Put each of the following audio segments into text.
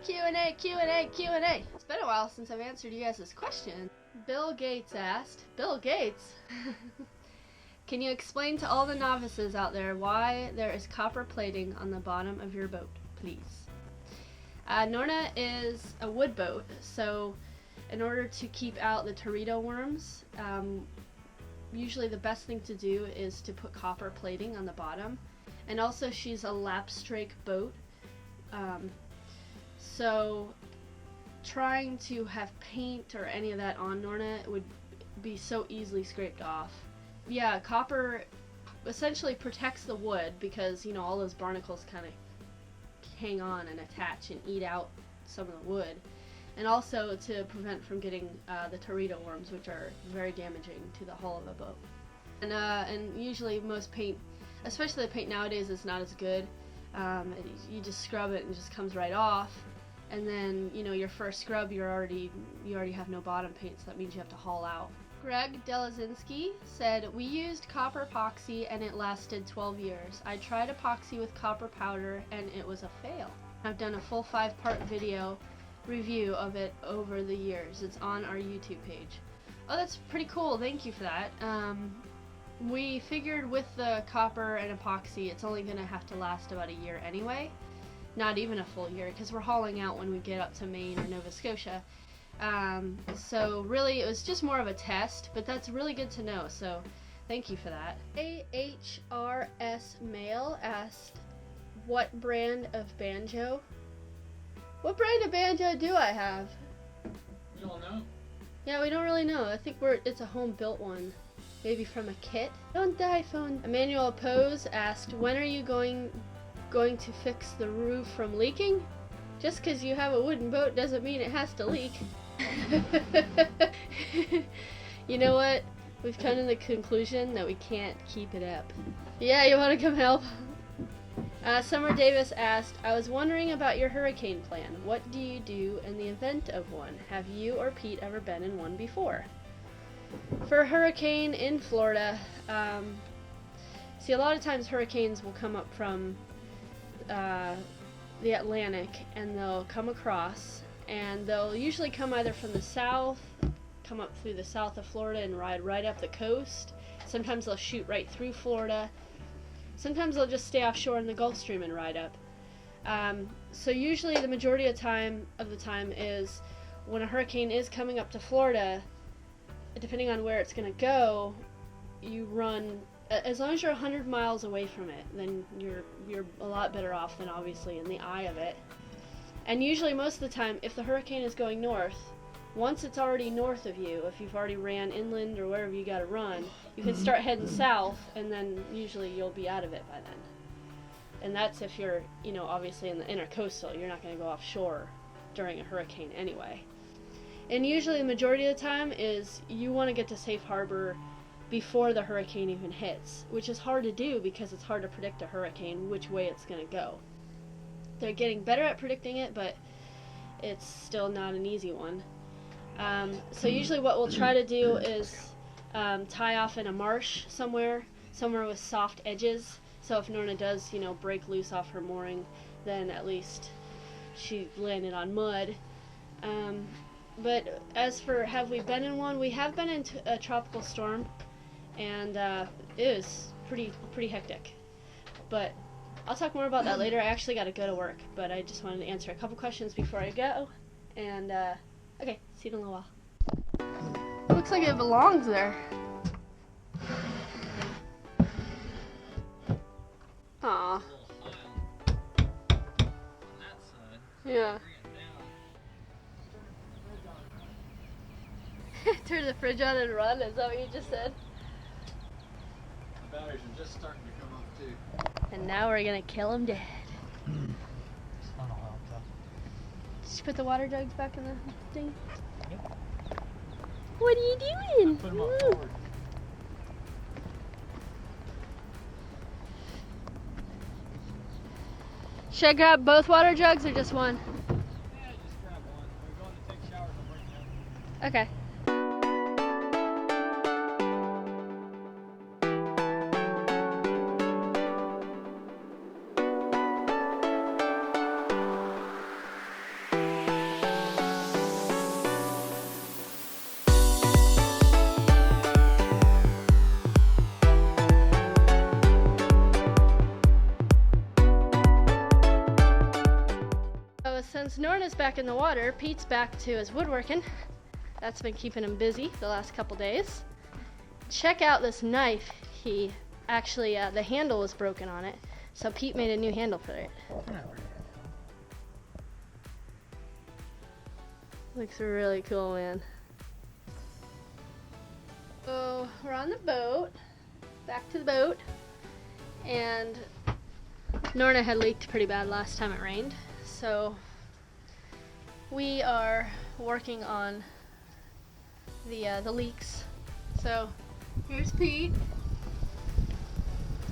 Q&A, Q&A, Q&A. It's been a while since I've answered you guys' question. Bill Gates asked, Bill Gates? Can you explain to all the novices out there why there is copper plating on the bottom of your boat, please? Norna is a wood boat, so in order to keep out the teredo worms, usually the best thing to do is to put copper plating on the bottom. And also she's a lapstrake boat, so trying to have paint or any of that on Norna would be so easily scraped off. Yeah, copper essentially protects the wood because, you know, all those barnacles kind of hang on and attach and eat out some of the wood. And also to prevent from getting the teredo worms, which are very damaging to the hull of a boat. And usually most paint, especially the paint nowadays, is not as good. You just scrub it and it just comes right off. And then, you know, your first scrub, you already have no bottom paint, so that means you have to haul out. Greg Delazinski said, we used copper epoxy and it lasted 12 years. I tried epoxy with copper powder and it was a fail. I've done a full 5-part video review of it over the years. It's on our YouTube page. Oh, that's pretty cool. Thank you for that. We figured with the copper and epoxy, it's only going to have to last about a year anyway. Not even a full year, because we're hauling out when we get up to Maine or Nova Scotia. So really it was just more of a test, but that's really good to know, so thank you for that. AHRS Mail asked, what brand of banjo? What brand of banjo do I have? You don't know? Yeah, we don't really know. I think it's a home-built one. Maybe from a kit. Don't die, phone. Emmanuel Pose asked, when are you going to fix the roof from leaking? Just because you have a wooden boat doesn't mean it has to leak. You know what? We've come to the conclusion that we can't keep it up. Yeah, you want to come help? Summer Davis asked, I was wondering about your hurricane plan. What do you do in the event of one? Have you or Pete ever been in one before? For a hurricane in Florida, see, a lot of times hurricanes will come up from the Atlantic, and they'll come across, and they'll usually come either from the south, come up through the south of Florida and ride right up the coast. Sometimes they'll shoot right through Florida. Sometimes they'll just stay offshore in the Gulf Stream and ride up. So usually the majority of the time is when a hurricane is coming up to Florida, depending on where it's going to go, you run, as long as you're 100 miles away from it, then you're a lot better off than obviously in the eye of it. And usually most of the time, if the hurricane is going north, once it's already north of you, if you've already ran inland or wherever you got to run, you can start heading south, and then usually you'll be out of it by then. And that's if you're, you know, obviously in the intercoastal. You're not going to go offshore during a hurricane anyway. And usually the majority of the time is you want to get to safe harbor before the hurricane even hits, which is hard to do because it's hard to predict a hurricane which way it's going to go. They're getting better at predicting it, but it's still not an easy one. So usually what we'll try to do is tie off in a marsh somewhere with soft edges, so if Norna does, you know, break loose off her mooring, then at least she landed on mud. But as for have we been in one, we have been in a tropical storm, and it was pretty hectic. But I'll talk more about that later. I actually got to go to work, but I just wanted to answer a couple questions before I go. And okay, see you in a little while. Looks like it belongs there. Aw. Yeah. Turn the fridge on and run, is that what you just said? The batteries are just starting to come off too. And now we're gonna kill him dead. It's fun all out though. Did you put the water jugs back in the thing? Yep. What are you doing? Put them up forward. Should I grab both water jugs or just one? Yeah, just grab one. We're going to take showers, I'll bring them. Okay. since Norna's back in the water, Pete's back to his woodworking. That's been keeping him busy the last couple days. Check out this knife. He actually, the handle was broken on it, so Pete made a new handle for it. Looks really cool, man. So we're on the boat, back to the boat, and Norna had leaked pretty bad last time it rained, so we are working on the leaks. So here's Pete,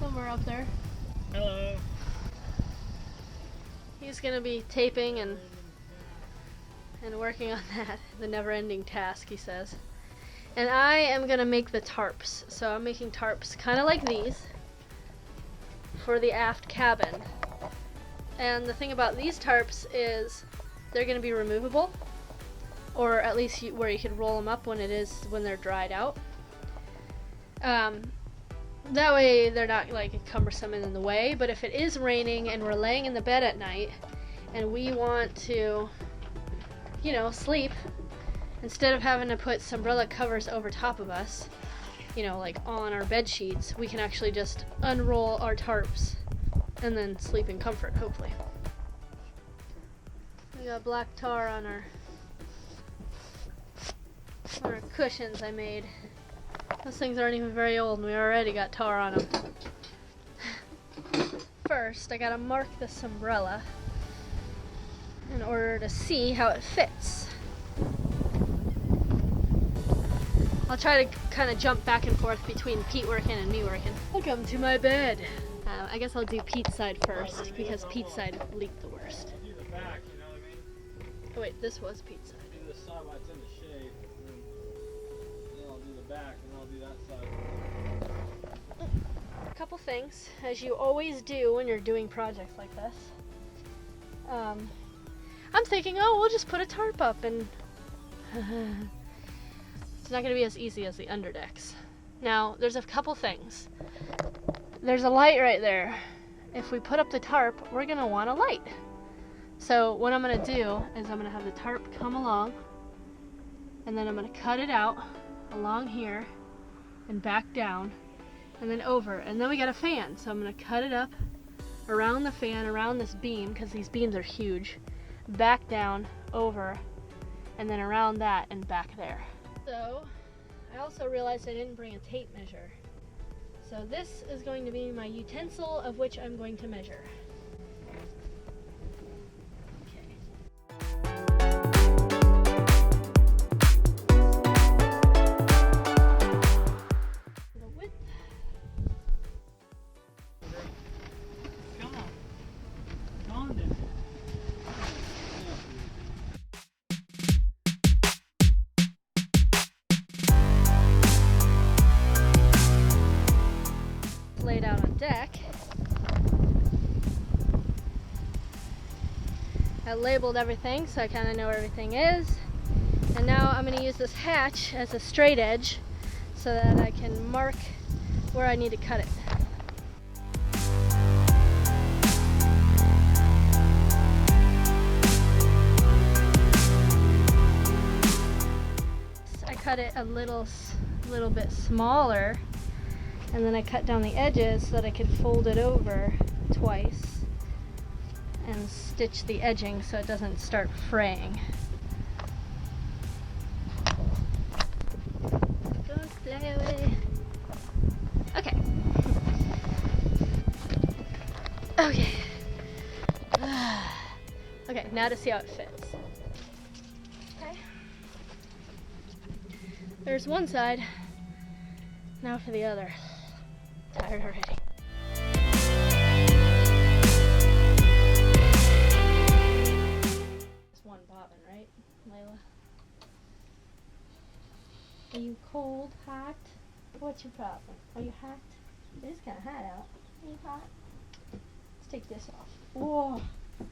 somewhere up there. Hello. He's gonna be taping and working on that, the never-ending task, he says. And I am gonna make the tarps. So I'm making tarps kind of like these for the aft cabin. And the thing about these tarps is they're gonna be removable, or at least where you could roll them up when they're dried out. That way they're not like cumbersome and in the way. But if it is raining and we're laying in the bed at night and we want to, you know, sleep, instead of having to put umbrella covers over top of us, you know, like on our bed sheets, we can actually just unroll our tarps and then sleep in comfort, hopefully. We got black tar on our cushions I made. Those things aren't even very old and we already got tar on them. First, I gotta mark this umbrella in order to see how it fits. I'll try to kind of jump back and forth between Pete working and me working. Welcome to my bed. I guess I'll do Pete's side first because Pete's side leaked the worst. I'll do the back, you know what I mean? Oh wait, this was Pete's side. Do the side while it's in the shade, and then I'll do the back, and then I'll do that side. A couple things, as you always do when you're doing projects like this. I'm thinking, oh, we'll just put a tarp up and it's not going to be as easy as the underdecks. Now, there's a couple things. There's a light right there. If we put up the tarp, we're going to want a light. So what I'm going to do is I'm going to have the tarp come along, and then I'm going to cut it out along here and back down and then over. And then we got a fan. So I'm going to cut it up around the fan, around this beam, because these beams are huge, back down, over, and then around that and back there. So I also realized I didn't bring a tape measure. So this is going to be my utensil of which I'm going to measure. The width. Come on. Calm down. Laid out on deck. I labeled everything so I kind of know where everything is, and now I'm going to use this hatch as a straight edge so that I can mark where I need to cut it. I cut it a little bit smaller, and then I cut down the edges so that I could fold it over twice and stitch the edging so it doesn't start fraying. Don't fly away. Okay. Okay. Okay, now to see how it fits. Okay. There's one side. Now for the other. Tired already. It's one bobbin, right, Layla? Are you cold, hot? What's your problem? Are you hot? It is kind of hot out. Are you hot? Let's take this off. Whoa! Is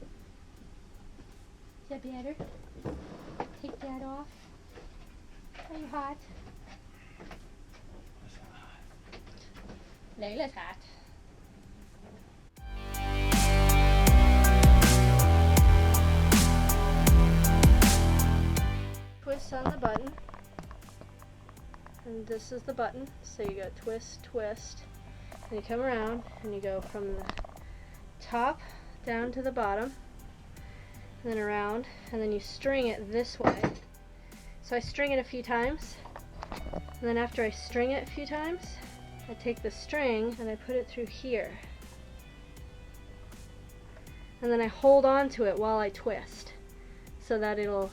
that better? Take that off. Are you hot? Layla's hot. and this is the button. So you go twist, twist, and you come around and you go from the top down to the bottom, and then around, and then you string it this way. So I string it a few times, and then after I string it a few times, I take the string and I put it through here. And then I hold on to it while I twist so that it'll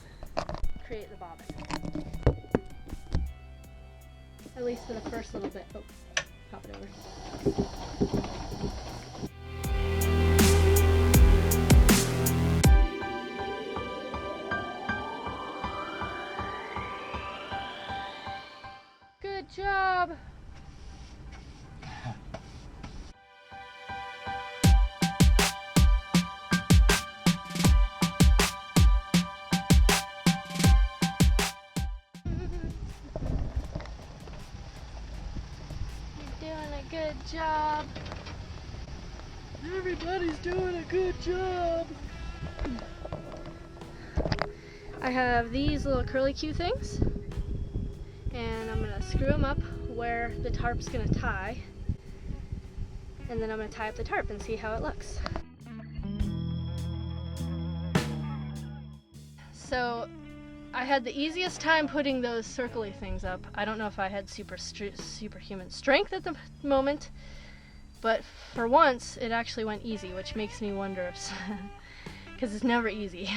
create the bobbin. At least for the first little bit. Oh, pop it over. Good job! Good job. Everybody's doing a good job. I have these little curly Q things, and I'm gonna screw them up where the tarp's gonna tie, and then I'm gonna tie up the tarp and see how it looks. So I had the easiest time putting those circly things up. I don't know if I had superhuman strength at the moment, but for once it actually went easy, which makes me wonder if, because it's never easy.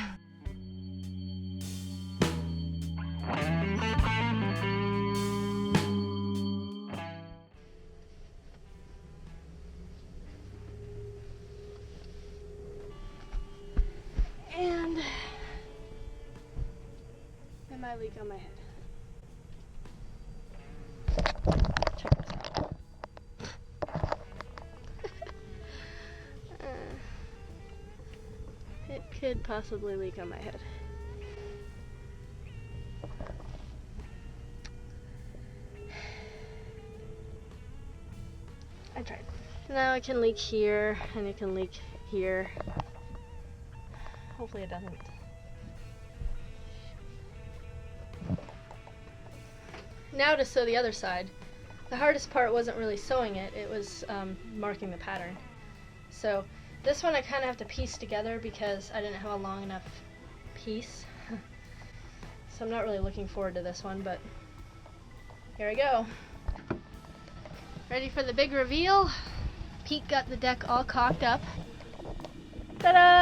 And my leak on my head. Check this out. It could possibly leak on my head. I tried. Now it can leak here, and it can leak here. Hopefully it doesn't. Now to sew the other side. The hardest part wasn't really sewing it, it was marking the pattern. So this one I kind of have to piece together because I didn't have a long enough piece. So I'm not really looking forward to this one, but here we go. Ready for the big reveal? Pete got the deck all caulked up. Ta-da!